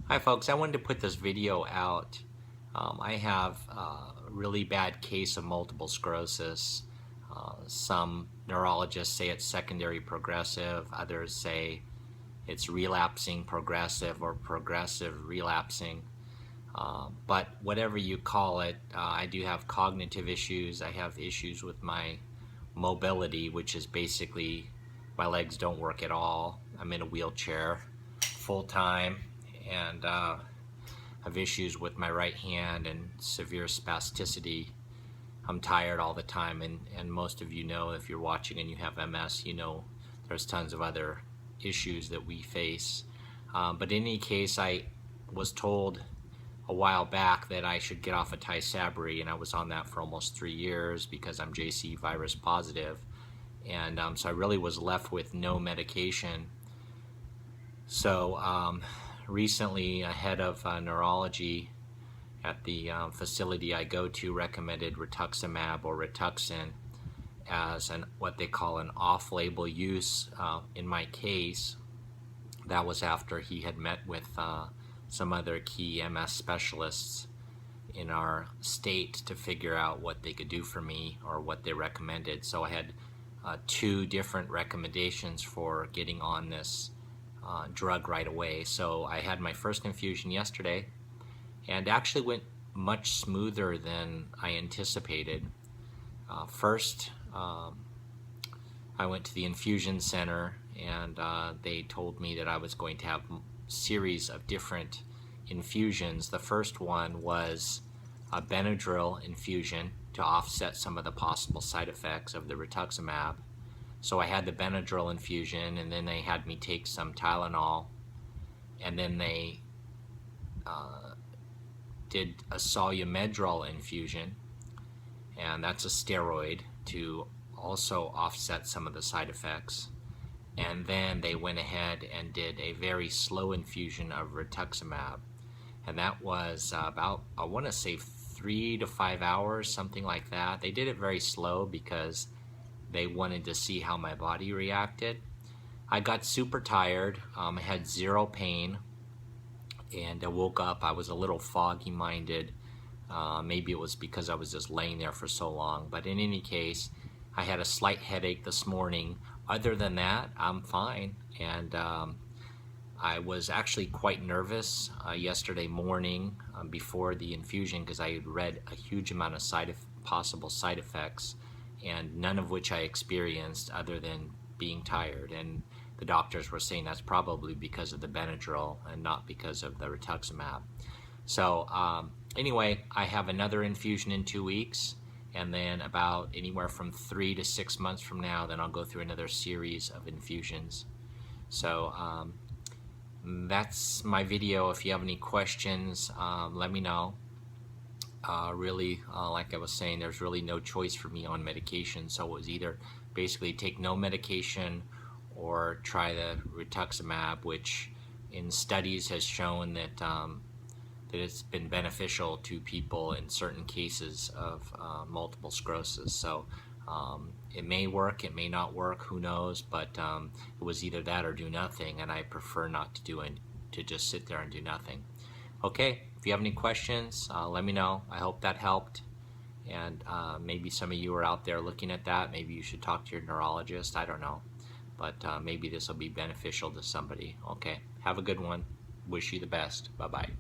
Hi folks, I wanted to put this video out. I have a really bad case of multiple sclerosis. Some neurologists say it's secondary progressive, others say it's relapsing progressive or progressive relapsing. But whatever you call it, I do have cognitive issues. I have issues with my mobility, which is basically my legs don't work at all. I'm in a wheelchair full time, and have issues with my right hand and severe spasticity. I'm tired all the time, and most of you know, if you're watching and you have MS, you know there's tons of other issues that we face. But in any case, I was told a while back that I should get off of Tysabri, and I was on that for almost 3 years because I'm JC virus positive, and so I really was left with no medication. So recently, a head of neurology at the facility I go to recommended Rituximab or Rituxan as what they call an off-label use in my case. That was after he had met with some other key MS specialists in our state to figure out what they could do for me or what they recommended. So I had 2 different recommendations for getting on this drug right away. So I had my first infusion yesterday, and actually went much smoother than I anticipated. First, I went to the infusion center, and they told me that I was going to have a series of different infusions. The first one was a Benadryl infusion to offset some of the possible side effects of the Rituximab. So I had the Benadryl infusion, and then they had me take some Tylenol, and then they did a Solumedrol infusion, and that's a steroid to also offset some of the side effects. And then they went ahead and did a very slow infusion of Rituximab, and that was about, I want to say, 3 to 5 hours, something like that. They did it very slow because they wanted to see how my body reacted. I got super tired. I had 0 pain, and I woke up. I was a little foggy-minded. Maybe it was because I was just laying there for so long. But in any case, I had a slight headache this morning. Other than that, I'm fine. And I was actually quite nervous yesterday morning before the infusion, because I had read a huge amount of possible side effects, and none of which I experienced other than being tired. And the doctors were saying that's probably because of the Benadryl and not because of the Rituximab. So anyway, I have another infusion in 2 weeks, and then about anywhere from 3 to 6 months from now, then I'll go through another series of infusions. So that's my video. If you have any questions, let me know. Really, like I was saying, there's really no choice for me on medication, so it was either basically take no medication or try the Rituximab, which in studies has shown that that it's been beneficial to people in certain cases of multiple sclerosis. So it may work, it may not work, who knows, but it was either that or do nothing, and I prefer not to do it, to just sit there and do nothing. Okay, if you have any questions, let me know. I hope that helped, and maybe some of you are out there looking at that. Maybe you should talk to your neurologist, I don't know, but maybe this will be beneficial to somebody. Okay, have a good one. Wish you the best. Bye-bye.